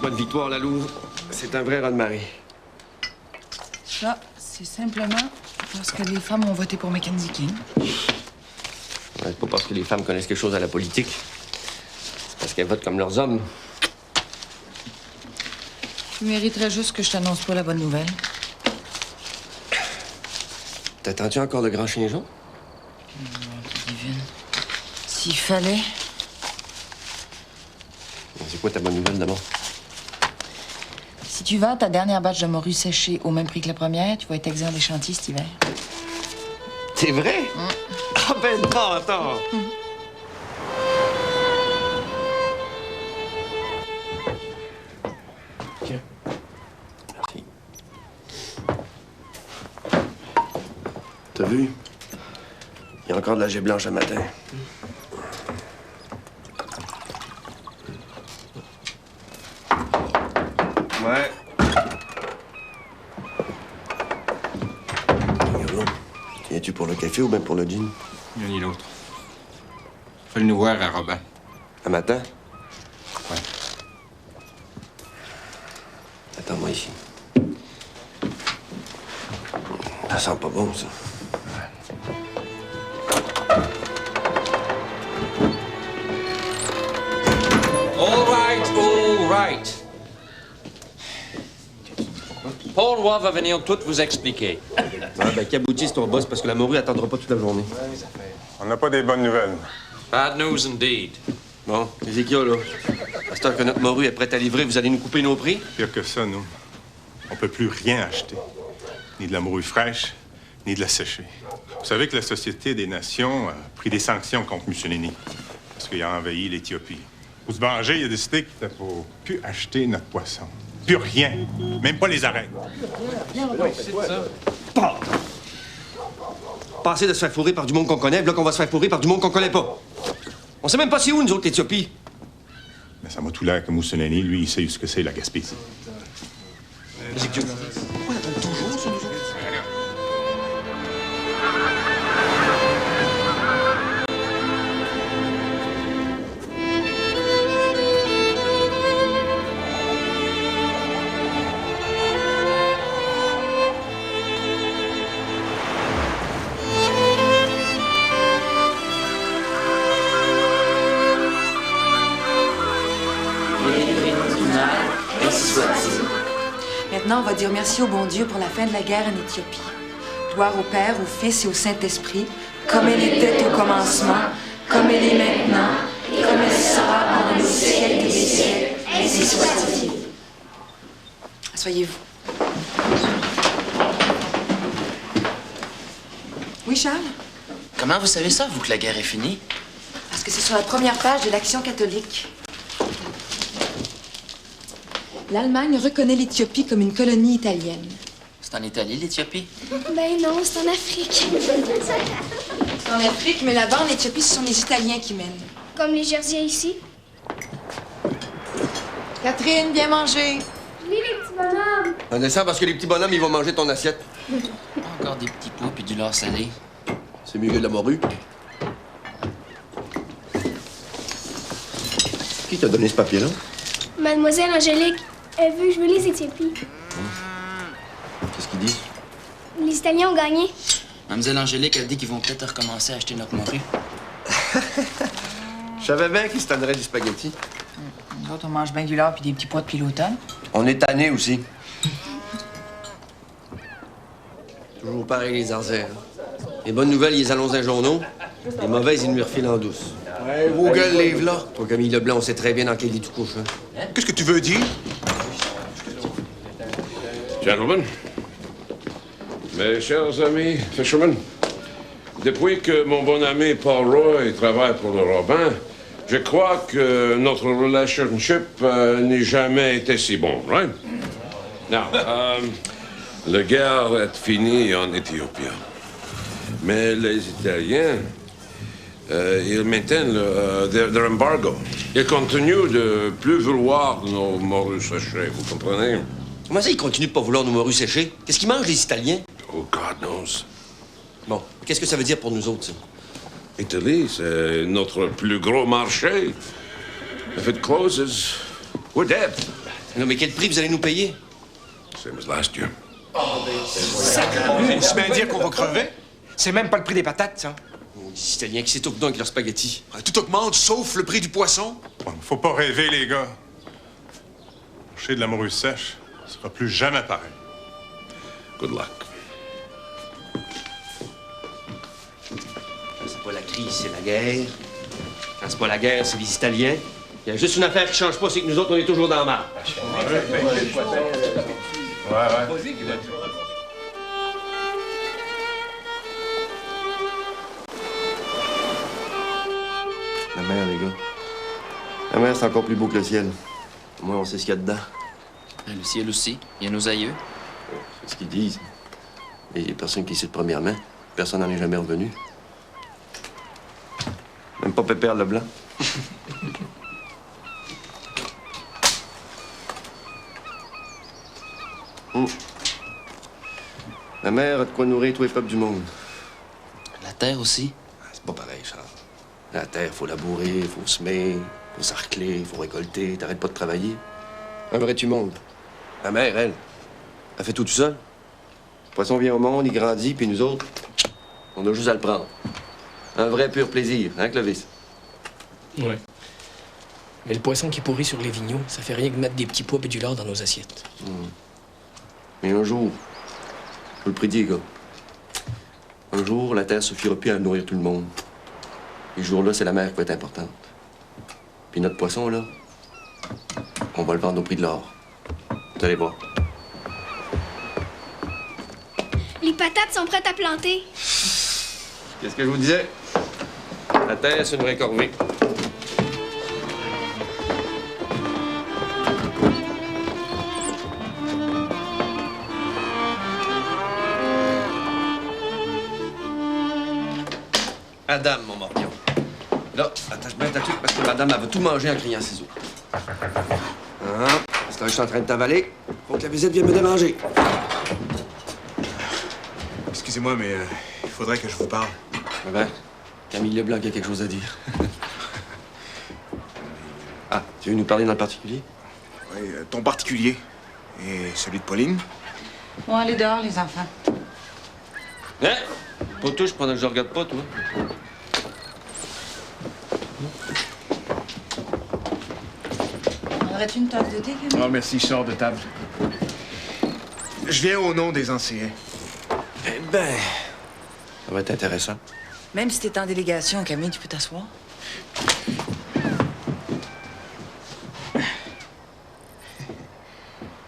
pas de victoire, la Louve. C'est un vrai raz-de-marée. Ça, c'est simplement parce que les femmes ont voté pour Mackenzie King. C'est pas parce que les femmes connaissent quelque chose à la politique. C'est parce qu'elles votent comme leurs hommes. Tu mériterais juste que je t'annonce pas la bonne nouvelle. T'attends-tu encore le grand chien jaune? Divine. S'il fallait... C'est quoi ta bonne nouvelle, d'abord? Si tu vends ta dernière batch de morue séchée au même prix que la première, tu vas être exempt des chantiers cet hiver. C'est vrai? Ah ben non, attends! Tiens. Merci. T'as vu? Il y a encore de la jet blanche à matin. Ouais. Viens-tu pour le café ou bien pour le gin? Ni l'un ni l'autre. Fais-le nous voir à Robin. Un matin? Ouais. Attends-moi ici. Ça sent pas bon, ça. All right. Paul Roy va venir tout vous expliquer. Ah, ben, qu'aboutisse ton boss parce que la morue attendra pas toute la journée. On n'a pas des bonnes nouvelles. Bad news indeed. Bon, Ézéchiel, là. À cette heure que notre morue est prête à livrer, vous allez nous couper nos prix? Pire que ça, nous. On peut plus rien acheter. Ni de la morue fraîche, ni de la séchée. Vous savez que la Société des Nations a pris des sanctions contre Mussolini parce qu'il a envahi l'Éthiopie. Pour se venger, il a décidé qu'il ne faut plus acheter notre poisson. Plus rien. Même pas les arêtes. Passer de se faire fourrer par du monde qu'on connaît, là qu'on va se faire fourrer par du monde qu'on connaît pas. On sait même pas c'est où, nous autres, l'Éthiopie. Mais ça m'a tout l'air que Mussolini, lui, il sait ce que c'est, la Gaspésie. Ézéchiel. Maintenant, on va dire merci au bon Dieu pour la fin de la guerre en Éthiopie. Gloire au Père, au Fils et au Saint-Esprit, comme elle était au commencement, comme elle est maintenant, et comme elle sera dans les siècles des siècles, ainsi soit-il. Asseyez-vous. Oui, Charles? Comment vous savez ça, vous, que la guerre est finie? Parce que c'est sur la première page de l'Action catholique. L'Allemagne reconnaît l'Éthiopie comme une colonie italienne. C'est en Italie, l'Éthiopie? Ben non, c'est en Afrique. C'est en Afrique, mais là-bas, en Éthiopie, ce sont les Italiens qui mènent. Comme les Jersiens ici. Catherine, viens manger. Oui, les petits bonhommes. On descend parce que les petits bonhommes, ils vont manger ton assiette. Encore des petits pois puis du lard salé. C'est mieux que de la morue. Qui t'a donné ce papier-là? Mademoiselle Angélique, elle veut jouer les Éthiopies. Qu'est-ce qu'ils disent? Les Italiens ont gagné. Mademoiselle Angélique a dit qu'ils vont peut-être recommencer à acheter notre morue. Je savais bien qu'ils se tanneraient du spaghetti. Nous autres, on mange bien du lard puis des petits pois depuis l'automne. On est tannés aussi. Toujours pareil, les arzaires. Les bonnes nouvelles, ils les annoncent dans les journaux. Les mauvaises, ils nous les refilent en douce. Ouais, vos gueules, livre là. Toi, Camille Leblanc, on sait très bien dans quel lit tu couches. Hein? Qu'est-ce que tu veux dire? Gentlemen, mes chers amis fishermen, depuis que mon bon ami Paul Roy travaille pour le Robin, je crois que notre relationship n'a jamais été si bon, right? Now, la guerre est finie en Éthiopie. Mais les Italiens, ils maintiennent leur embargo. Ils continuent de plus vouloir nos morues séchées, vous comprenez? Comment ça, ils continuent de pas vouloir nos morues séchées? Qu'est-ce qu'ils mangent, les Italiens? Oh, God knows. Bon, qu'est-ce que ça veut dire pour nous autres, ça? Italie, c'est notre plus gros marché. If it closes, we're dead. Non, mais quel prix vous allez nous payer? Same as last year. On se met à dire qu'on va crever? C'est même pas le prix des patates, ça. Les Italiens qui s'étouffent donc avec leurs spaghettis. Tout augmente, sauf le prix du poisson. Bon, faut pas rêver, les gars. Le marché de la morue sèche, ça sera plus jamais pareil. Good luck. Quand c'est pas la crise, c'est la guerre. Quand c'est pas la guerre, c'est les Italiens. Il y a juste une affaire qui change pas, c'est que nous autres, on est toujours dans la marre. La mer, les gars. La mer, c'est encore plus beau que le ciel. Au moins, on sait ce qu'il y a dedans. Le ciel aussi. Il y a nos aïeux. C'est ce qu'ils disent. Et il y a personne qui sait de première main. Personne n'en est jamais revenu. Même pas Pépère Leblanc. La mer a de quoi nourrir tous les peuples du monde. La terre aussi. C'est pas pareil, Charles. La terre, faut labourer, faut semer, faut sarcler, faut récolter. T'arrêtes pas de travailler. Un vrai tu monde. La mer, elle fait tout seul. Le poisson vient au monde, il grandit, puis nous autres, on a juste à le prendre. Un vrai pur plaisir, hein, Clovis? Ouais. Mais le poisson qui pourrit sur les vigneaux, ça fait rien que mettre des petits pois et du lard dans nos assiettes. Mais un jour, je vous le prédis, les gars. Un jour, la terre suffira plus à nourrir tout le monde. Et ce jour-là, c'est la mer qui va être importante. Puis notre poisson, là, on va le vendre au prix de l'or. Vous allez voir. Les patates sont prêtes à planter. Qu'est-ce que je vous disais? La terre, c'est une vraie corvée. Madame, mon morpion. Là, attache bien ta truc parce que madame, elle va tout manger en criant ses os. Parce que là, je suis en train de t'avaler. Faut que la visite vienne me démanger. Excusez-moi, mais il faudrait que je vous parle. Ben, Camille Leblanc qui a quelque chose à dire. Ah, tu veux nous parler dans le particulier? Oui, ton particulier. Et celui de Pauline. Bon, allez dehors, les enfants. Hein? Pas touche pendant que je regarde pas, toi. Aurais-tu une tasse de thé, Camille? Oh, merci, je sors de table. Je viens au nom des anciens. Eh ben, ça va être intéressant. Même si t'es en délégation, Camille, tu peux t'asseoir.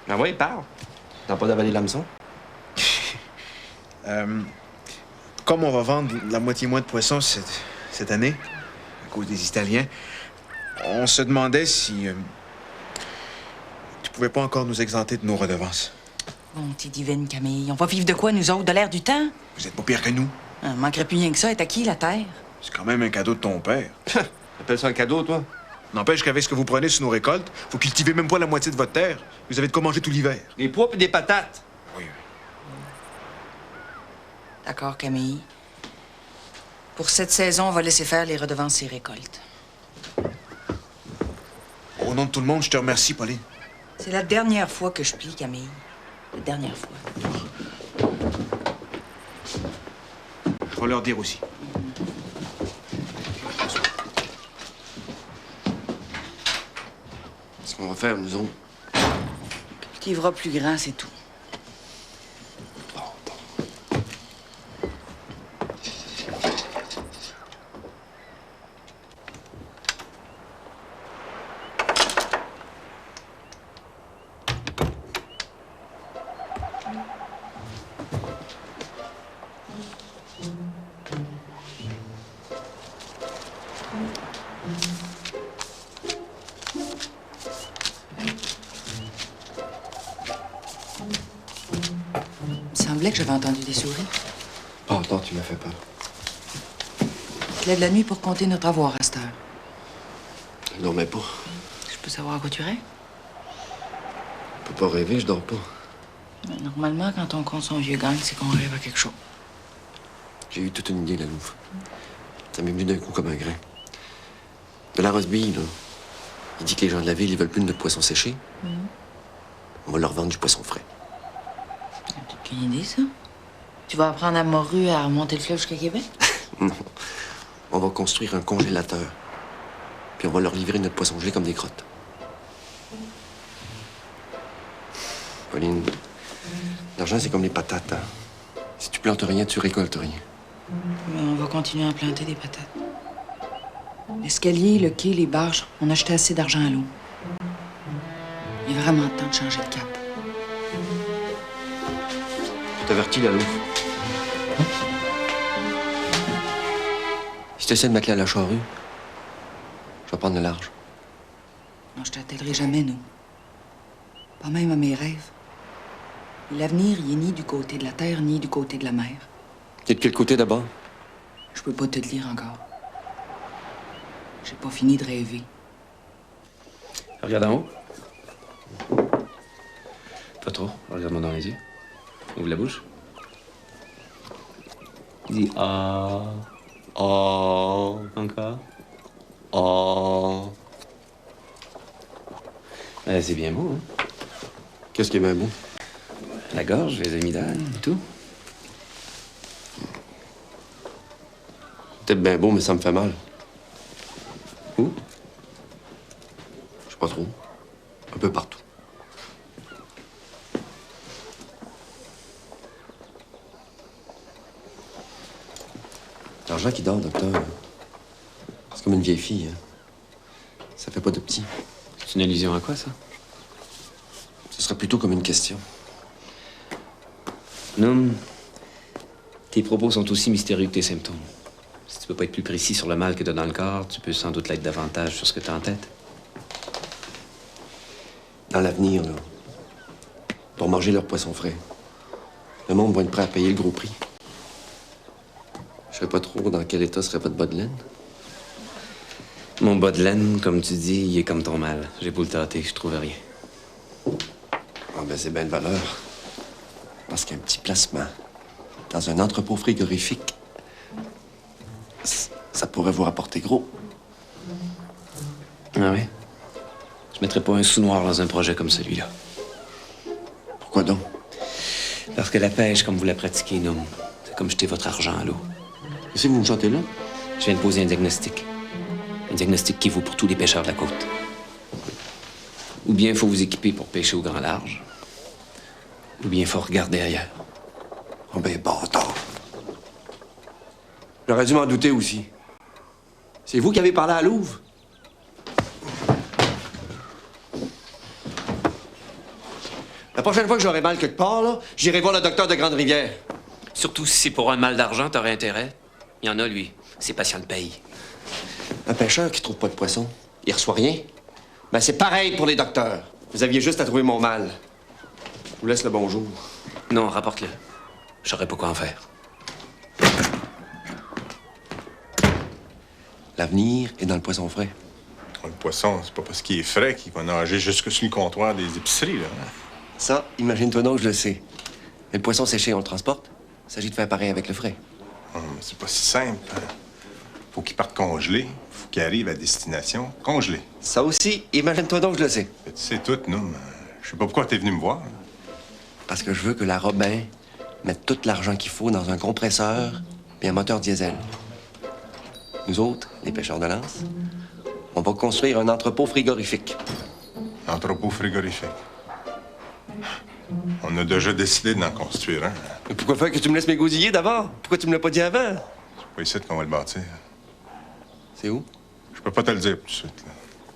Ah ouais, parle. T'as pas d'avalé l'hameçon? Comme on va vendre la moitié moins de poissons cette année, à cause des Italiens, on se demandait si tu pouvais pas encore nous exempter de nos redevances. Bon, t'es divine, Camille. On va vivre de quoi, nous autres? De l'air du temps? Vous êtes pas pire que nous. Manquerait plus rien que ça. Et à qui, la terre? C'est quand même un cadeau de ton père. T'appelles ça un cadeau, toi? N'empêche qu'avec ce que vous prenez sur nos récoltes, vous cultivez même pas la moitié de votre terre. Vous avez de quoi manger tout l'hiver. Des pois et des patates. Oui. D'accord, Camille. Pour cette saison, on va laisser faire les redevances et récoltes. Au nom de tout le monde, je te remercie, Pauline. C'est la dernière fois que je plie, Camille. La dernière fois. Je vais leur dire aussi. Ce qu'on va faire, nous autres. Tu vivras plus grand, c'est tout. Il me semblait que j'avais entendu des souris. Oh, attends, tu m'as fait peur. Je lève la nuit pour compter notre avoir à cette heure. Je dormais pas. Je peux savoir à quoi tu rêves? Je peux pas rêver, je dors pas. Mais normalement, quand on compte son vieux gang, c'est qu'on rêve à quelque chose. J'ai eu toute une idée, la louve. Ça m'est venu d'un coup comme un grain. De la rosebille, là. Il dit que les gens de la ville, ils veulent plus de notre poisson séché. On va leur vendre du poisson frais. C'est aucune idée, ça. Tu vas apprendre à Morue à remonter le fleuve jusqu'à Québec? Non. On va construire un congélateur. Puis on va leur livrer notre poisson gelé comme des crottes. Pauline, l'argent, c'est comme les patates. Hein? Si tu plantes rien, tu récoltes rien. Mais on va continuer à planter des patates. L'escalier, le quai, les barges, on a acheté assez d'argent à l'eau. Il est vraiment temps de changer de cap. Je t'avertis, la louve. Si tu essaies de m'atteler à la charrue, je vais prendre le large. Non, je t'attellerai jamais, nous. Pas même à mes rêves. Et l'avenir, il est ni du côté de la terre, ni du côté de la mer. T'es de quel côté, d'abord? Je peux pas te le dire encore. J'ai pas fini de rêver. Regarde en haut. Pas trop. Regarde-moi dans les yeux. Ouvre la bouche. Dis ah. Oh. Encore. Oh. C'est bien beau, hein? Qu'est-ce qui est bien beau? La gorge, les amygdales et tout. Peut-être bien beau, mais ça me fait mal. Où? Je sais pas trop. Un peu partout. L'argent qui dort, docteur, c'est comme une vieille fille. Hein? Ça fait pas de petit. C'est une allusion à quoi, ça? Ce serait plutôt comme une question. Non. Tes propos sont aussi mystérieux que tes symptômes. Si tu peux pas être plus précis sur le mal que t'as dans le corps, tu peux sans doute l'être davantage sur ce que t'as en tête. Dans l'avenir, là, pour manger leur poisson frais, le monde va être prêt à payer le gros prix. Je sais pas trop dans quel état serait votre bas de laine. Mon bas de laine, comme tu dis, il est comme ton mal. J'ai beau le tâter, je trouve rien. Ah ben c'est bien de valeur. Parce qu'un petit placement dans un entrepôt frigorifique, ça pourrait vous rapporter gros. Ah oui? Je mettrais pas un sou noir dans un projet comme celui-là. Pourquoi donc? Parce que la pêche, comme vous la pratiquez, non, c'est comme jeter votre argent à l'eau. Qu'est-ce que vous me chantez là? Je viens de poser un diagnostic. Un diagnostic qui vaut pour tous les pêcheurs de la côte. Ou bien il faut vous équiper pour pêcher au grand large. Ou bien il faut regarder ailleurs. Oh ben, bâtard. J'aurais dû m'en douter aussi. C'est vous qui avez parlé à Louve? La prochaine fois que j'aurai mal quelque part, là, j'irai voir le docteur de Grande-Rivière. Surtout si c'est pour un mal d'argent, t'aurais intérêt. Il y en a, lui. Ses patients le payent. Un pêcheur qui trouve pas de poisson, il reçoit rien. Ben, c'est pareil pour les docteurs. Vous aviez juste à trouver mon mal. Je vous laisse le bonjour. Non, rapporte-le. Je saurais pas quoi en faire. L'avenir est dans le poisson frais. Le poisson, c'est pas parce qu'il est frais qu'il va nager jusque sur le comptoir des épiceries, là. Ça, imagine-toi donc, je le sais. Mais le poisson séché, on le transporte. Il s'agit de faire pareil avec le frais. C'est pas si simple. Hein. Faut qu'il parte congelé. Faut qu'il arrive à destination congelé. Ça aussi, imagine-toi donc, je le sais. Tu sais tout, nous. Je sais pas pourquoi t'es venu me voir. Parce que je veux que la Robin mette tout l'argent qu'il faut dans un compresseur et un moteur diesel. Nous autres, les pêcheurs de lance, on va construire un entrepôt frigorifique. Entrepôt frigorifique. On a déjà décidé d'en construire un. Mais pourquoi faire que tu me laisses m'égousiller d'abord? Pourquoi tu me l'as pas dit avant? C'est pas ici qu'on va le bâtir. C'est où? Je peux pas te le dire tout de suite,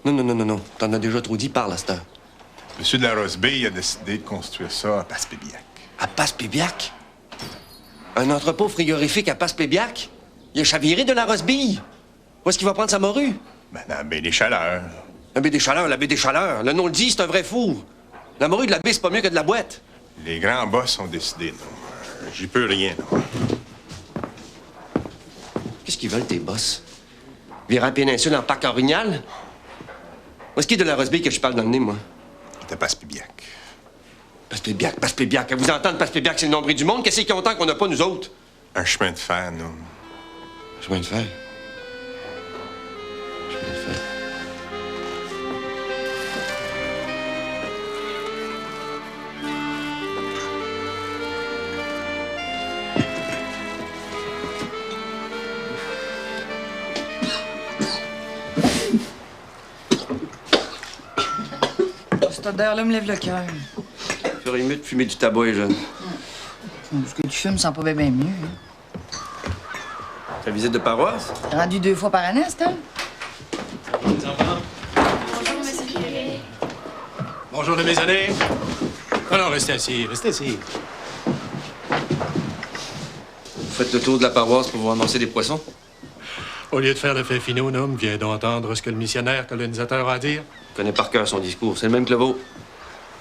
là. Non. T'en as déjà trop dit, parle à cette heure. Monsieur de la Rosebay a décidé de construire ça à Passepébiac. À Passepébiac? Un entrepôt frigorifique à Passepébiac? Il a chaviré de la Rosebille. Où est-ce qu'il va prendre sa morue? Ben, dans la baie des Chaleurs. La baie des Chaleurs. Le nom le dit, c'est un vrai four. La morue de la baie, c'est pas mieux que de la boîte. Les grands boss ont décidé, non. J'y peux rien, non. Qu'est-ce qu'ils veulent, tes boss? Virer la péninsule en parc orignal? Où est-ce qu'il est de la Rosebille que je parle dans le nez, moi? Il est à Passepébiac. Passepébiac. À vous entendre, Passepébiac, c'est le nombril du monde. Qu'est-ce qu'ils ont tant qu'on n'a pas, nous autres? Un chemin de fer, non. Chemin de fer? Chemin de fer. cette odeur-là me lève le cœur. Il ferait mieux de fumer du tabac, les jeunes. Ce que tu fumes sent pas bien mieux. Hein. Ta visite de paroisse? Rendu 2 fois par année, c'est elle? Les enfants. Bonjour, monsieur le curé. Bonjour de mes années. Non, non, restez assis, restez assis. Vous faites le tour de la paroisse pour vous ramasser des poissons? Au lieu de faire le fait finaux, homme, viens d'entendre ce que le missionnaire colonisateur a à dire. Je connais par cœur son discours. C'est le même que le vôtre.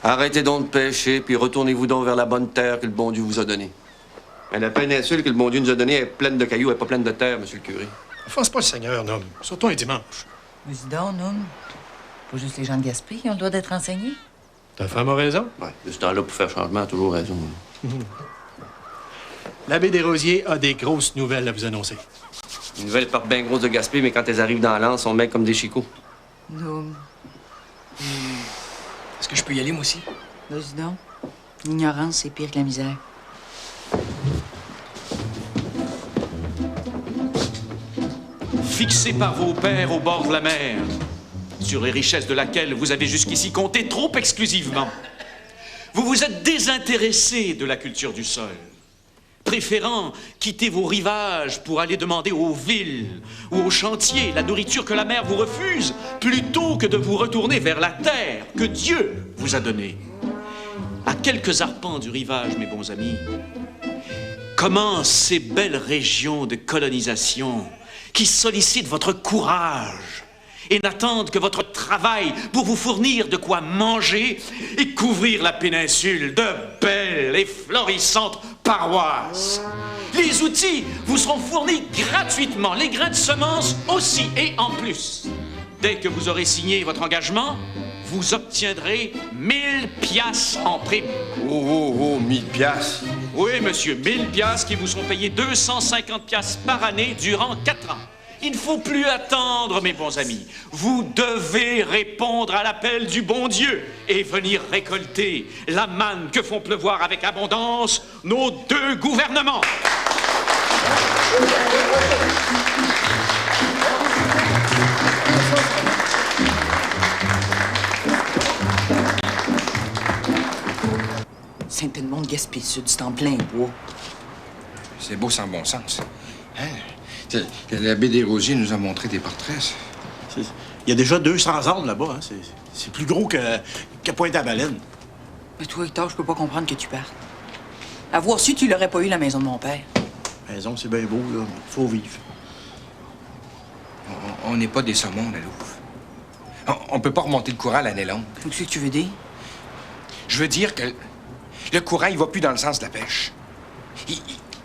Arrêtez donc de pêcher, puis retournez-vous donc vers la bonne terre que le bon Dieu vous a donnée. Mais la péninsule que le bon Dieu nous a donnée est pleine de cailloux, elle n'est pas pleine de terre, monsieur le curé. Offense pas le Seigneur, homme. Surtout un dimanche. Vas-y donc, non? Pas juste les gens de Gaspé qui ont le droit d'être enseignés. Ta femme a raison? Ouais, de ce temps-là, pour faire changement, a toujours raison. L'abbé Desrosiers a des grosses nouvelles à vous annoncer. Les nouvelles partent bien grosses de Gaspé, mais quand elles arrivent dans l'anse, on met comme des chicots. Non. Est-ce que je peux y aller, moi aussi? Vas-y donc. L'ignorance, c'est pire que la misère. Fixé par vos pères au bord de la mer, sur les richesses de laquelle vous avez jusqu'ici compté trop exclusivement, vous vous êtes désintéressé de la culture du sol, préférant quitter vos rivages pour aller demander aux villes ou aux chantiers la nourriture que la mer vous refuse, plutôt que de vous retourner vers la terre que Dieu vous a donnée. À quelques arpents du rivage, mes bons amis, commencent ces belles régions de colonisation qui sollicitent votre courage et n'attendent que votre travail pour vous fournir de quoi manger et couvrir la péninsule de belles et florissantes paroisses. Les outils vous seront fournis gratuitement, les grains de semences aussi et en plus. Dès que vous aurez signé votre engagement, vous obtiendrez 1000 piastres en prime. Oh, 1000 piastres? Oui, monsieur, 1000 piastres qui vous seront payés 250 piastres par année durant 4 ans. Il ne faut plus attendre, mes bons amis. Vous devez répondre à l'appel du bon Dieu et venir récolter la manne que font pleuvoir avec abondance nos 2 gouvernements. Saint-Edmond de Gaspé-Sud, c'est en plein bois. C'est beau sans bon sens. Hein? L'abbé Desrosiers nous a montré des portraits. Il y a déjà 200 arbres là-bas. Hein? C'est plus gros que Pointe-à-Baleine. Mais toi, Hector, je peux pas comprendre que tu partes. Avoir su, tu l'aurais pas eu, la maison de mon père. La maison, c'est bien beau, là, mais il faut vivre. On n'est pas des saumons, la Louve. On peut pas remonter le courant l'année longue. Qu'est-ce que tu veux dire? Je veux dire que le courant, il va plus dans le sens de la pêche.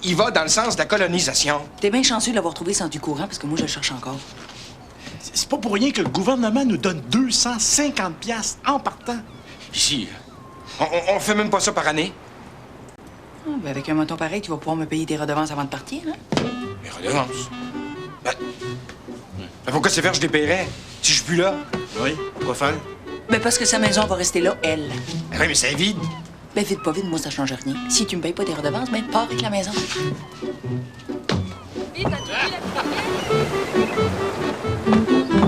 Il va dans le sens de la colonisation. T'es bien chanceux de l'avoir trouvé sans du courant, parce que moi, je le cherche encore. C'est pas pour rien que le gouvernement nous donne 250 piastres en partant. Ici, on fait même pas ça par année. Ah, ben avec un moton pareil, tu vas pouvoir me payer tes redevances avant de partir, hein? Les redevances? Ben, pourquoi c'est faire je les paierais si je suis plus là? Oui, quoi faire? Ben parce que sa maison va rester là, elle. Ben oui, mais c'est vide. Ben vite, pas vite, moi, ça change rien. Si tu me payes pas tes redevances, ben pars avec la maison. Vite,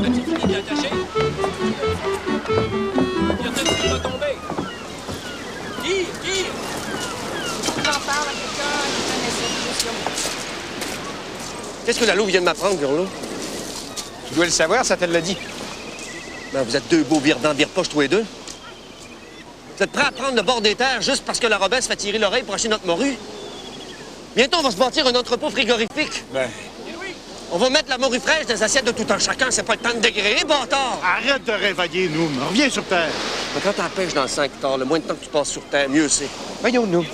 As-tu fini d'y attacher? Il y a peut-être qui va tomber. Tire! j'en parle à quelqu'un qui connaît cette question. Qu'est-ce que la louve vient de m'apprendre, Gurlot? Tu dois le savoir, ça te l'a dit. Ben, vous êtes 2 beaux viredents vire-poche, tous les 2. Vous êtes prêts à prendre le bord des terres juste parce que la Robin se fait tirer l'oreille pour acheter notre morue? Bientôt, on va se bâtir un entrepôt frigorifique. Ben... On va mettre la morue fraîche dans les assiettes de tout un chacun. C'est pas le temps de dégréer, bâtard! Arrête de réveiller, nous. Reviens sur Terre. Mais quand t'en pêches dans le 5 hectares, le moins de temps que tu passes sur Terre, mieux c'est. Voyons, nous.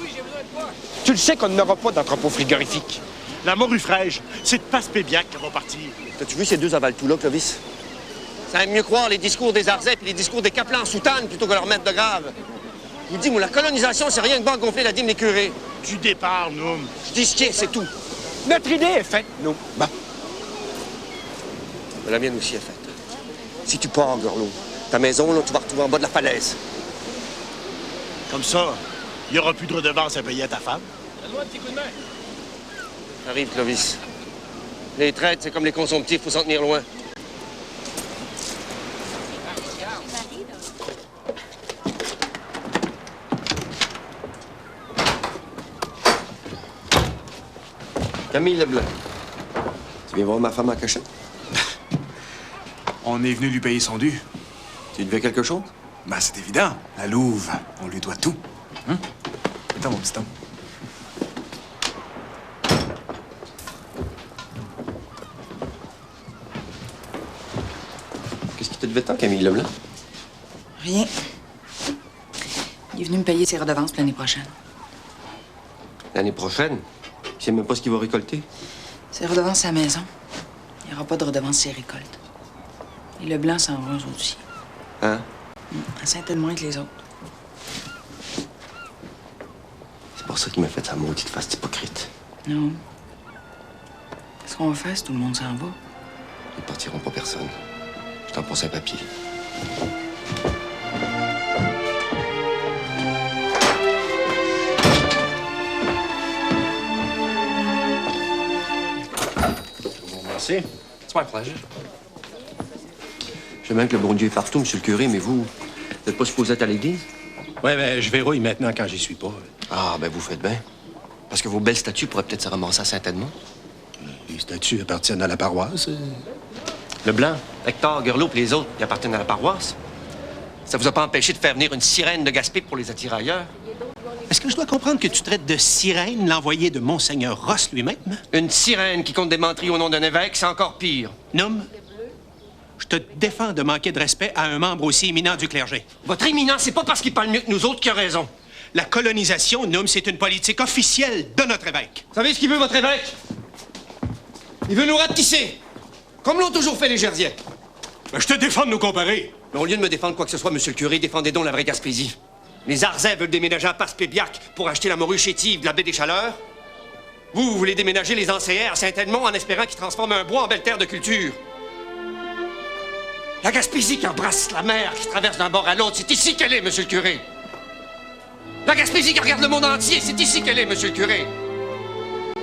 Tu le sais qu'on n'aura pas d'entrepôt frigorifique. La morue fraîche, c'est de Passe-Pébiac qui va partir. T'as-tu vu ces 2 avalent-tout-là, Clovis? Ça aime mieux croire les discours des Arzais et les discours des Caplans en soutane plutôt que leur mettre de grave. Je vous dis, moi, la colonisation, c'est rien que bon à gonfler la dîme des curés. Du départ, nous. Je dis ce qui est, c'est tout. Notre idée est faite, nous. Bon. Mais la mienne aussi est faite. Si tu pars, Gurlot, ta maison, là, tu vas retrouver en bas de la falaise. Comme ça, il n'y aura plus de redevances à payer à ta femme. Donne-moi un petit coup de main. Arrive, Clovis. Les traites, c'est comme les consomptifs, faut s'en tenir loin. Camille Leblanc. Tu viens voir ma femme en cachette? On est venu lui payer son dû. Tu devais quelque chose? Ben, c'est évident. La Louve, on lui doit tout. Hein? Attends, mon petit homme. Qu'est-ce qui te devait tant, Camille Leblanc? Rien. Il est venu me payer ses redevances pour l'année prochaine. L'année prochaine? Tu sais même pas ce qu'il va récolter? Ses redevances à la maison. Il n'y aura pas de redevances ses récoltes. Et Leblanc s'en va eux autres aussi. Hein? À Saint-Edmond que les autres. C'est pour ça qu'il m'a fait sa maudite face hypocrite. Non. Qu'est-ce qu'on va faire si tout le monde s'en va? Ils partiront pas personne. Je t'en passe un papier. Merci. It's my pleasure. Je sais bien que le bon Dieu est partout, monsieur le curé, mais vous n'êtes pas supposé être à l'église? Ouais, ben, je verrouille maintenant quand j'y suis pas. Ah, ben, vous faites bien. Parce que vos belles statues pourraient peut-être se ramasser à Saint-Edmond. Les statues appartiennent à la paroisse. Leblanc, Hector, Gerlot et les autres, ils appartiennent à la paroisse. Ça vous a pas empêché de faire venir une sirène de Gaspé pour les attirer ailleurs? Est-ce que je dois comprendre que tu traites de sirène l'envoyé de Monseigneur Ross lui-même? Une sirène qui compte des menteries au nom d'un évêque, c'est encore pire. Nomme, je te défends de manquer de respect à un membre aussi éminent du clergé. Votre éminence, c'est pas parce qu'il parle mieux que nous autres qu'il a raison. La colonisation, Nomme, c'est une politique officielle de notre évêque. Vous savez ce qu'il veut, votre évêque? Il veut nous rapetisser, comme l'ont toujours fait les Gersiais. Je te défends de nous comparer. Mais au lieu de me défendre quoi que ce soit, monsieur le curé, défendez donc la vraie Gaspésie. Les Arzais veulent déménager à Passe-Pébiac pour acheter la morue chétive de la baie des Chaleurs. Vous voulez déménager les Ancéens à Saint-Edmond en espérant qu'ils transforment un bois en belle terre de culture. La Gaspésie qui embrasse la mer, qui traverse d'un bord à l'autre, c'est ici qu'elle est, monsieur le curé. La Gaspésie qui regarde le monde entier, c'est ici qu'elle est, monsieur le curé.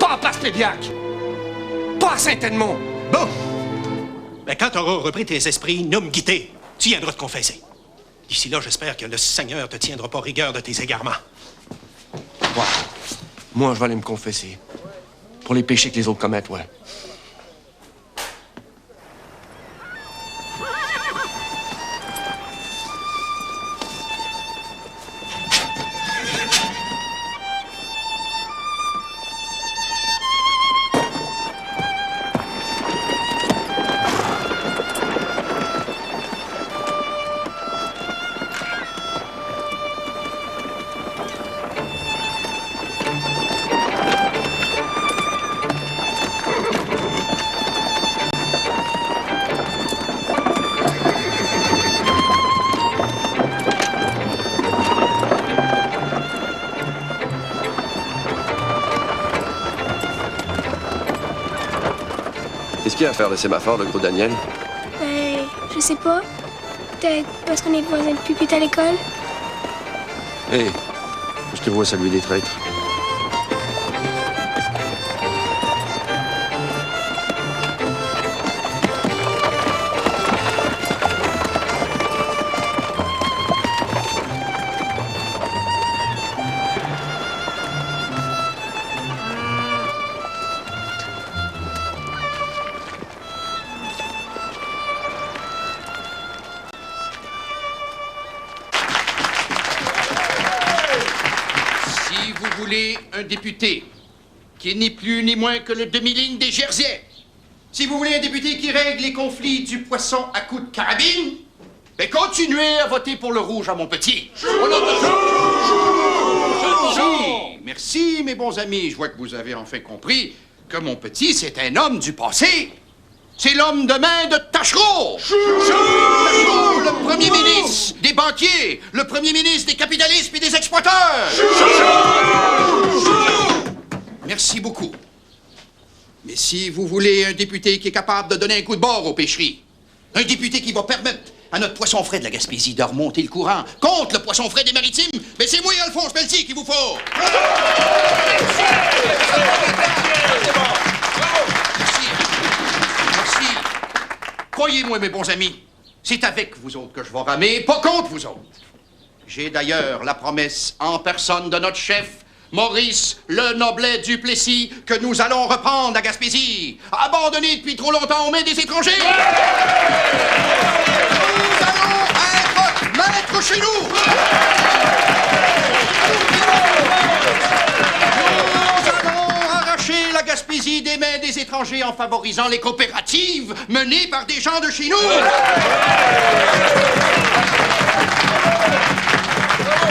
Pas à Passe-Pébiac. Pas à Saint-Edmond. Bon. Ben, quand t'auras repris tes esprits, Nomme guité, tu viendras te confesser. D'ici là, j'espère que le Seigneur te tiendra pas rigueur de tes égarements. Ouais. Moi, je vais aller me confesser. Pour les péchés que les autres commettent, ouais. Qu'est-ce qu'il y a à faire le sémaphore, le gros Daniel? Ben, je sais pas. Peut-être parce qu'on est voisins de pupitre à l'école. Hé, je te vois saluer des traîtres. Un député qui est ni plus ni moins que le demi-ligne des Gersiais. Si vous voulez un député qui règle les conflits du poisson à coups de carabine, ben continuez à voter pour le rouge à mon petit. Merci, mes bons amis. Je vois que vous avez enfin compris que mon petit, c'est un homme du passé. C'est l'homme demain de Tachereau. Tachereau, le premier ministre des banquiers, le premier ministre des capitalistes et des exploiteurs. Merci beaucoup. Mais si vous voulez un député qui est capable de donner un coup de bord aux pêcheries, un député qui va permettre à notre poisson frais de la Gaspésie de remonter le courant contre le poisson frais des Maritimes, mais c'est moi, Alphonse Pelletier, qu'il vous faut. Merci. Croyez-moi, mes bons amis, c'est avec vous autres que je vais ramer, pas contre vous autres. J'ai d'ailleurs la promesse en personne de notre chef, Maurice Le Noblet Duplessis, que nous allons reprendre à Gaspésie, abandonné depuis trop longtemps aux mains des étrangers. Nous allons être maîtres chez nous. Nous allons arracher la Gaspésie des mains des étrangers en favorisant les coopératives menées par des gens de chez nous.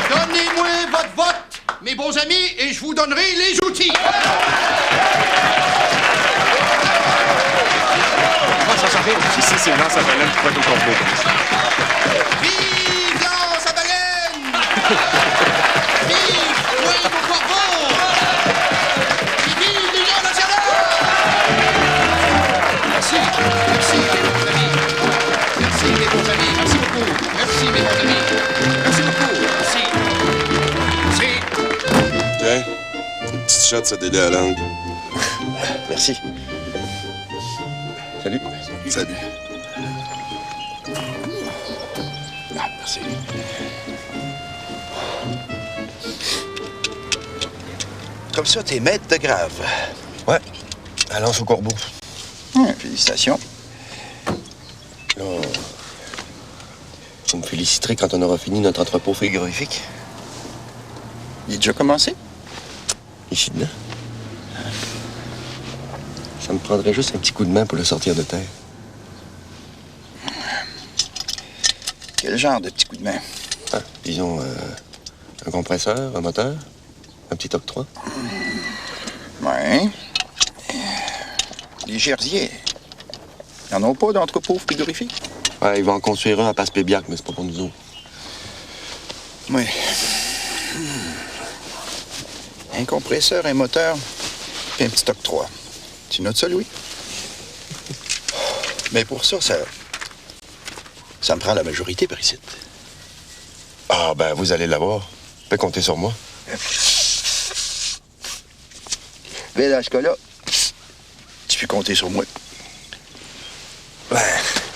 Donnez-moi votre vote, mes bons amis, et je vous donnerai les outils. Ça s'arrête. Ici, c'est Lance à Baleine qui va être au complet. Vive Lance à Baleine! Vive Pointe au Corbeau! Et vive l'Union nationale! Merci, merci, mes bons amis. Merci, mes bons amis. Merci beaucoup. Merci, mes bons amis. Merci beaucoup. Merci. Merci. Tiens, une petite shot, ça t'aide à la langue. Merci. Salut. Salut. Ah, merci. Comme ça, t'es maître de grave. Ouais, à Lance au Corbeau. Félicitations. Là, vous me féliciterez quand on aura fini notre entrepôt frigorifique. Il est déjà commencé? Ici dedans. Ça me prendrait juste un petit coup de main pour le sortir de terre. Quel genre de petit coup de main? Ah, disons, un compresseur, un moteur, un petit octroi. Ouais. Les Jersiais, ils n'en ont pas d'entrepôt frigorifique? Ouais, ils vont en construire un à Passe-Pébiac, mais c'est pas pour nous autres. Oui. Un compresseur, un moteur, puis un petit octroi. Tu notes ça, Louis? Mais pour ça, ça me prend la majorité par ici. Ah, ben, vous allez l'avoir. Vous pouvez compter sur moi. Mais dans ce cas-là, tu peux compter sur moi. Ben,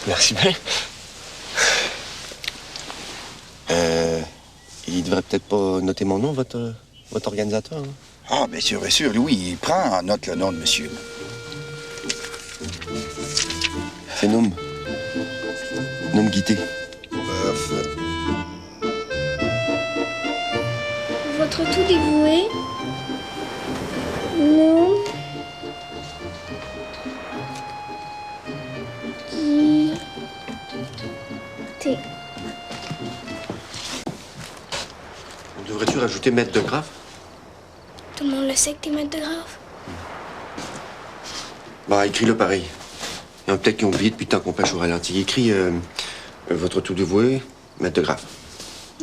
merci bien. Il devrait peut-être pas noter mon nom, votre organisateur. Hein? Ah, bien sûr, Louis, il prend en note le nom de monsieur. C'est Noum. Noum Guité. Parfait. Votre tout dévoué, Noum Guité. Devrais-tu rajouter maître de grave? Tout le monde le sait que t'es maître de grave. Bah, écris-le pareil. Il y en a peut-être qui ont oublié depuis le temps qu'on pêche au ralenti. Écris votre tout dévoué, maître de grave.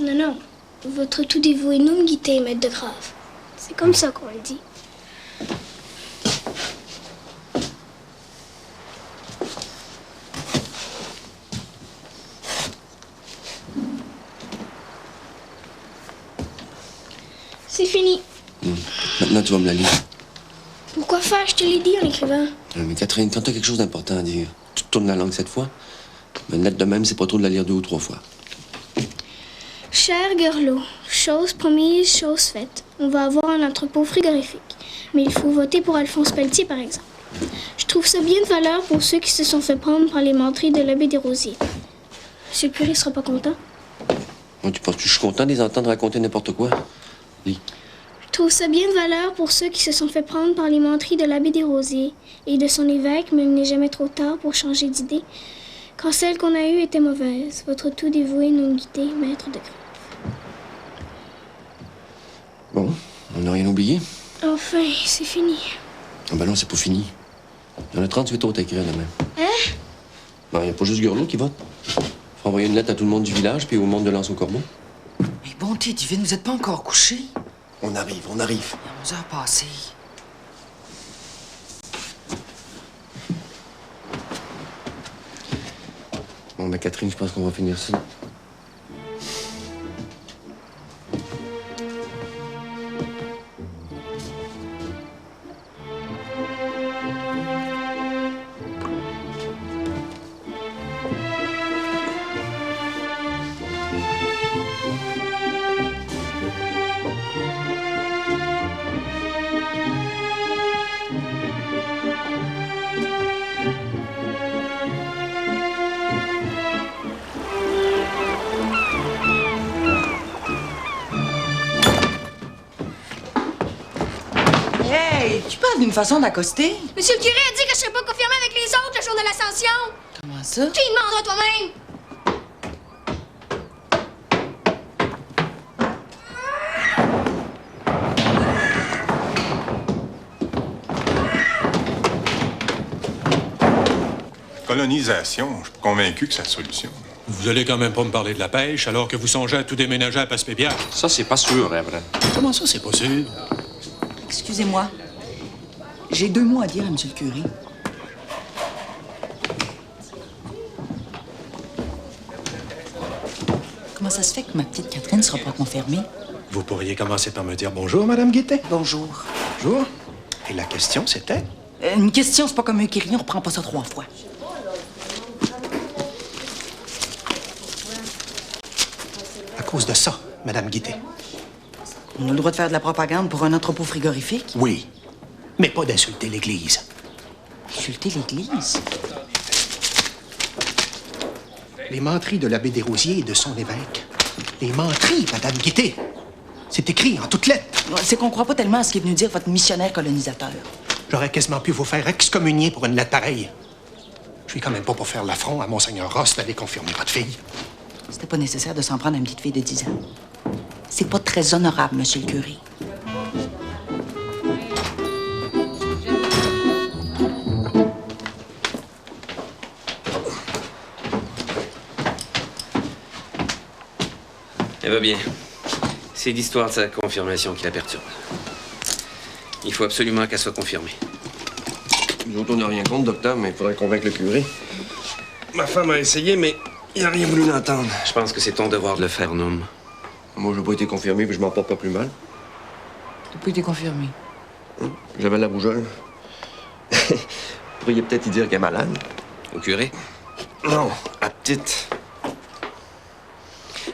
Non. Votre tout dévoué Noum Guité, maître de grave. C'est comme ça qu'on le dit. C'est fini. Maintenant, tu vas me la lire. Pourquoi faire? Je te l'ai dit en écrivant. Mais Catherine, quand t'as quelque chose d'important à dire, tu te tournes la langue cette fois. Mais une lettre de même, c'est pas trop de la lire 2 ou 3 fois. Cher Gerlot, chose promise, chose faite. On va avoir un entrepôt frigorifique. Mais il faut voter pour Alphonse Pelletier, par exemple. Je trouve ça bien de valeur pour ceux qui se sont fait prendre par les menteries de l'abbé des Rosiers. Monsieur le curé sera pas content? Moi, tu penses que je suis content de les entendre raconter n'importe quoi? Lis. Je trouve ça bien de valeur pour ceux qui se sont fait prendre par les menteries de l'abbé des Rosiers et de son évêque, mais il n'est jamais trop tard pour changer d'idée. Quand celle qu'on a eue était mauvaise, votre tout dévoué Noum Guité, maître de grave. Bon, on n'a rien oublié? Enfin, c'est fini. Ah ben non, c'est pas fini. Il y en a 38 autres à écrire demain. Hein? Ben, il n'y a pas juste Gerlot qui vote. Faut envoyer une lettre à tout le monde du village puis au monde de Lance au Corbeau. Mais bonté divine, vous êtes pas encore couché? On arrive. Il y a 11 heures passées. Bon, ben Catherine, je pense qu'on va finir ça. Hey, tu parles d'une façon d'accoster? Monsieur le curé a dit que je serais pas confirmée avec les autres le jour de l'Ascension. Comment ça? Tu y demanderas toi-même. Colonisation, je suis convaincu que c'est la solution. Vous allez quand même pas me parler de la pêche alors que vous songez à tout déménager à Passepébiac. Ça, c'est pas sûr, Reverend. Comment ça, c'est possible? Excusez-moi. J'ai 2 mots à dire à monsieur le curé. Comment ça se fait que ma petite Catherine ne sera pas confirmée? Vous pourriez commencer par me dire bonjour, Madame Guittet. Bonjour. Bonjour. Et la question, c'était? Une question, c'est pas comme un kéri, on reprend pas ça 3 fois. À cause de ça, Madame Guittet. On a le droit de faire de la propagande pour un entrepôt frigorifique? Oui, mais pas d'insulter l'Église. Insulter l'Église? Les menteries de l'abbé Desrosiers et de son évêque. Les menteries, Madame Guittet. C'est écrit en toutes lettres. C'est qu'on croit pas tellement à ce qu'est venu dire votre missionnaire colonisateur. J'aurais quasiment pu vous faire excommunier pour une lettre pareille. Je suis quand même pas pour faire l'affront à Monseigneur Ross d'aller confirmer votre fille. C'était pas nécessaire de s'en prendre à une petite fille de 10 ans. C'est pas très honorable, monsieur le curé. Elle va bien. C'est l'histoire de sa confirmation qui la perturbe. Il faut absolument qu'elle soit confirmée. Nous autres, on n'a rien contre, docteur, mais il faudrait convaincre le curé. Ma femme a essayé, mais il n'a rien voulu l'entendre. Je pense que c'est ton devoir de le faire, Noam. Moi, je n'ai pas été confirmé, puis je m'en porte pas plus mal. T'as pas été confirmé. J'avais la bougeole. Vous pourriez peut-être y dire qu'elle est malade. Au curé? Non, à petite.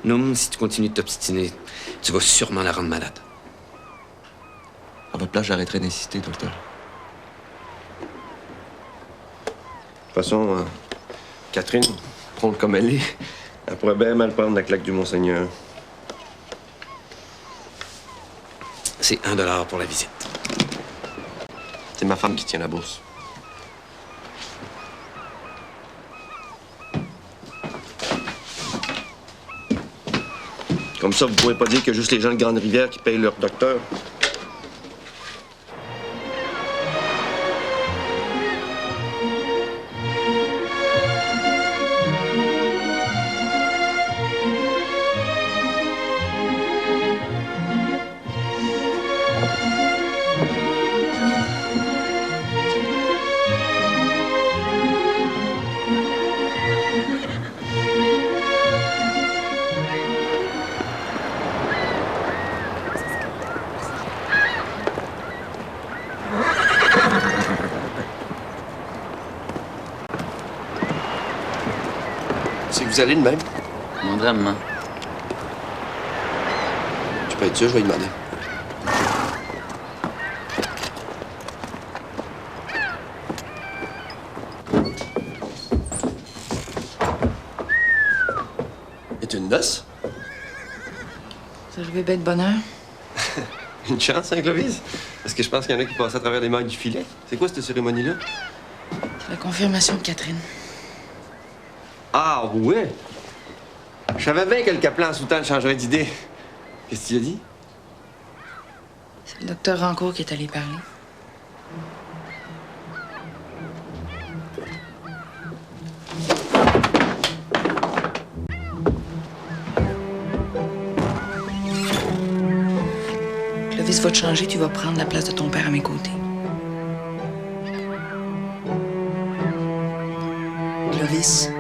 Noam, si tu continues de t'obstiner, tu vas sûrement la rendre malade. À votre place, j'arrêterai d'insister, docteur. De toute façon, Catherine, prompte comme elle est, elle pourrait bien mal prendre la claque du Monseigneur. C'est $1 pour la visite. C'est ma femme qui tient la bourse. Comme ça, vous pourrez pas dire que juste les gens de Grande-Rivière qui payent leur docteur. C'est que vous allez de même? Mon drame, hein? Tu peux être sûr, je vais lui demander. Es-tu une noce? Ça devait bien de bonheur. Une chance, hein, Clovis? Parce que je pense qu'il y en a qui passent à travers les mailles du filet. C'est quoi cette cérémonie-là? C'est la confirmation de Catherine. Ah, ouais! Je savais bien que le Caplan en soutane changerait d'idée. Qu'est-ce qu'il a dit? C'est le docteur Rancourt qui est allé parler. Clovis va te changer, tu vas prendre la place de ton père à mes côtés. Clovis.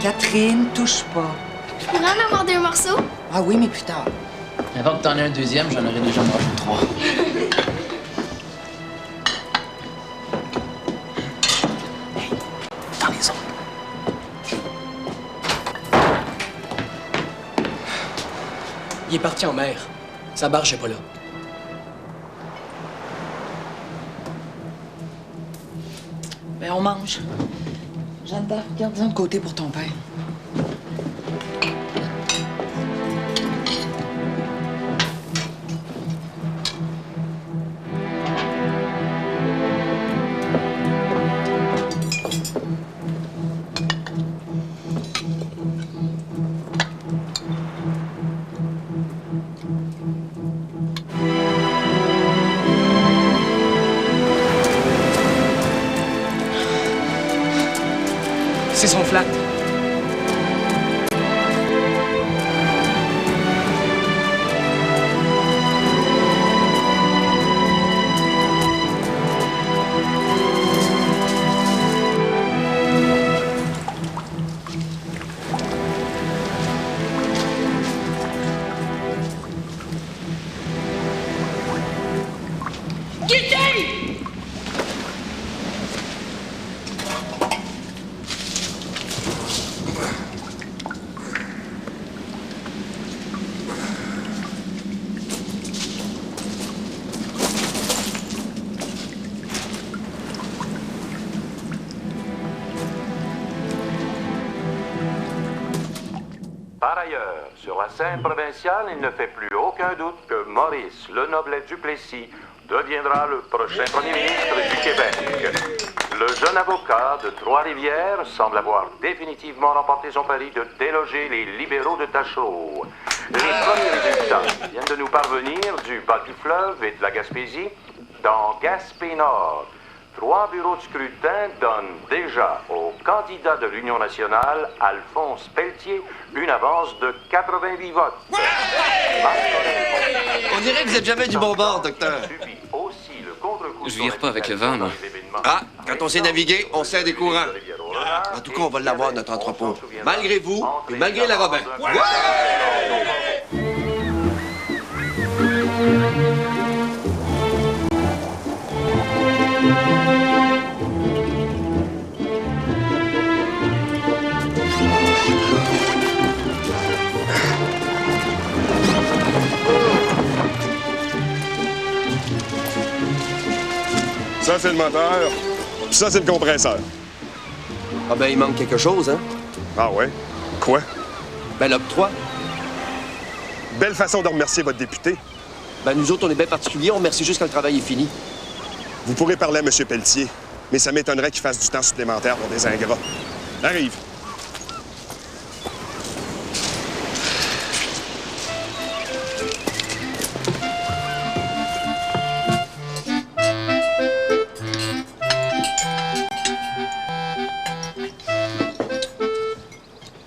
Catherine, touche pas. Je pourrais en avoir 2 morceaux? Ah oui, mais plus tard. Avant que t'en aies un deuxième, j'en aurais déjà mangé 3. Dans les autres. Il est parti en mer. Sa barge n'est pas là. Ben, on mange. Jeanne d'Arc, garde-en de côté pour ton père. C'est son flat. Par ailleurs, sur la scène provinciale, il ne fait plus aucun doute que Maurice Lenoblet-Duplessis deviendra le prochain premier ministre du Québec. Le jeune avocat de Trois-Rivières semble avoir définitivement remporté son pari de déloger les libéraux de Tachereau. Les premiers résultats viennent de nous parvenir du bas du fleuve et de la Gaspésie. Dans Gaspé-Nord, 3 bureaux de scrutin donnent déjà au candidat de l'Union nationale, Alphonse Pelletier, une avance de 88 votes. On dirait que vous êtes jamais du bon bord, docteur. Je vire pas avec le vent, moi. Ah, quand on sait naviguer, on sert des courants. En tout cas, on va l'avoir, notre entrepôt. Malgré vous et malgré la Robin. Ça, c'est le moteur. Puis ça, c'est le compresseur. Ah ben, il manque quelque chose, hein? Ah ouais? Quoi? Ben, l'octroi. Belle façon de remercier votre député. Ben, nous autres, on est bien particuliers. On remercie juste quand le travail est fini. Vous pourrez parler à M. Pelletier, mais ça m'étonnerait qu'il fasse du temps supplémentaire pour des ingrats. Arrive.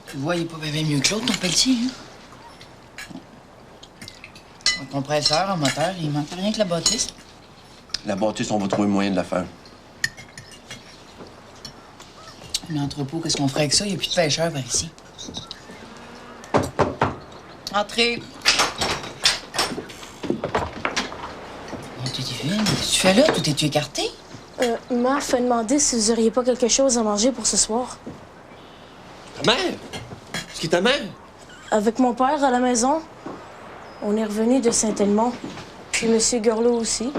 Tu vois, il est pas bien mieux que l'autre, ton Pelletier, hein? Un compresseur, un moteur, il manque rien que la bâtisse. La bâtisse, on va trouver moyen de la faire. L'entrepôt, qu'est-ce qu'on ferait avec ça? Il n'y a plus de pêcheurs par ici. Entrez. Oh, t'es divine. Qu'est-ce que tu fais là? Tout es-tu écarté? Maman fait demander si vous auriez pas quelque chose à manger pour ce soir. Ta mère? C'est qui ta mère? Avec mon père à la maison. On est revenu de Saint-Edmond. Et M. Gerlot aussi.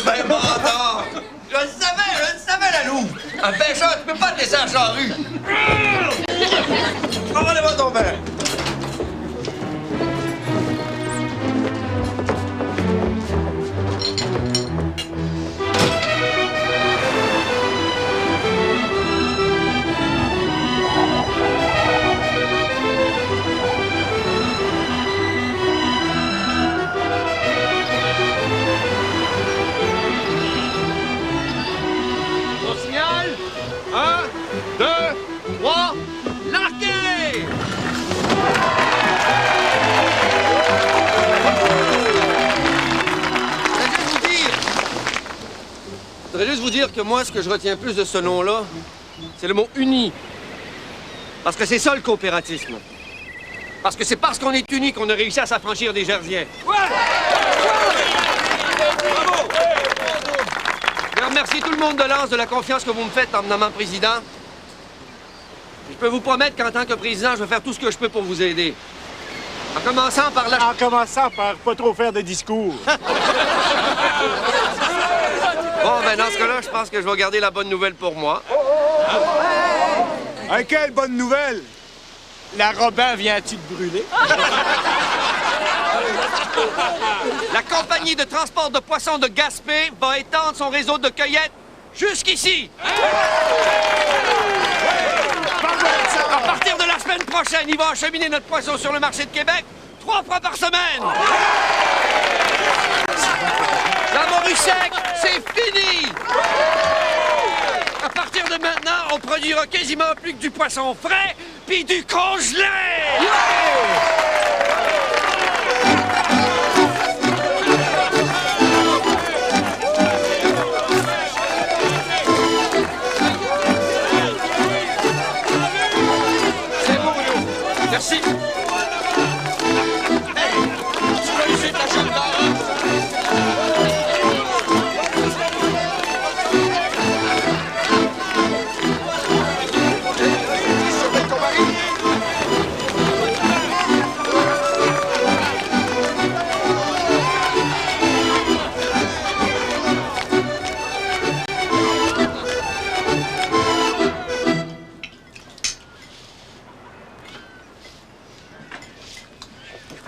Ben, bon, attends! Je le savais, la louve! Un pêcheur, tu peux pas te laisser à la charrue! On va aller voir ton père! On signale. 1, 2, 3, larguez! Je voudrais juste vous dire que moi, ce que je retiens plus de ce nom-là, c'est le mot « uni ». Parce que c'est ça, le coopératisme. Parce que c'est parce qu'on est unis qu'on a réussi à s'affranchir des Jersiens. Bravo! Je remercie tout le monde de Lens de la confiance que vous me faites en me nommant président. Je peux vous promettre qu'en tant que président, je vais faire tout ce que je peux pour vous aider. En commençant par la... En commençant par pas trop faire de discours. Bon, ben dans ce cas-là, je pense que je vais garder la bonne nouvelle pour moi. Quelle bonne nouvelle! La Robin vient-tu de brûler? La compagnie de transport de poissons de Gaspé va étendre son réseau de cueillette jusqu'ici. À partir de la semaine prochaine, ils vont acheminer notre poisson sur le marché de Québec 3 fois par semaine. La morue sec, c'est fini. À partir de maintenant, on produira quasiment plus que du poisson frais puis du congelé. Merci.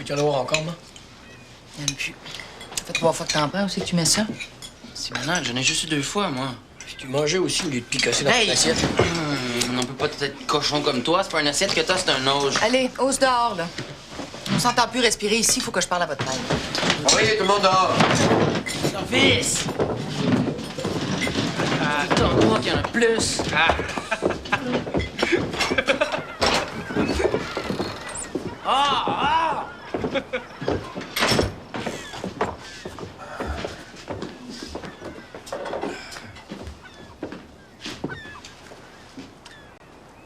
Tu en avoir encore, moi? Il n'y en a plus. Ça fait 3 fois que t'en prends. Où c'est que tu mets ça? C'est maintenant, j'en ai juste eu 2 fois, moi. Puis tu mangeais aussi au lieu de picasser dans Hey! ton assiette. On peut pas être cochon comme toi. C'est pas une assiette que t'as, c'est un auge. Allez, ose dehors, là. On s'entend plus respirer ici. Faut que je parle à votre mère. Envoyez tout le monde dehors. Service! Attends, moi qu'il y en a plus.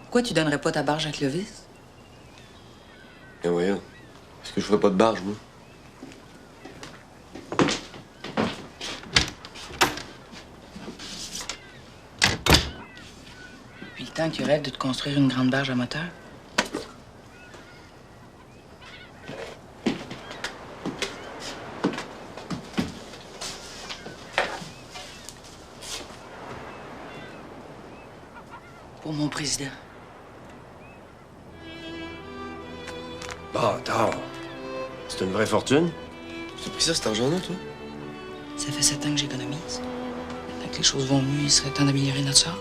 Pourquoi tu donnerais pas ta barge à Clovis? Et voyons. Est-ce que je ferais pas de barge, moi? Depuis le temps que tu rêves de te construire une grande barge à moteur? Pour mon président. Bâtard. C'est une vraie fortune? Tu as pris ça, cet argent-là, toi? Ça fait 7 ans que j'économise. Maintenant que les choses vont mieux, il serait temps d'améliorer notre sort.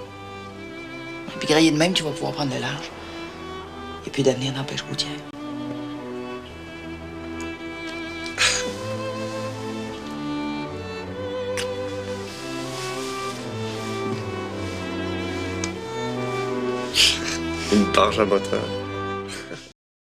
Et puis grailler de même, tu vas pouvoir prendre le large. Et puis d'avenir dans la pêche routière. Une barge à moteur.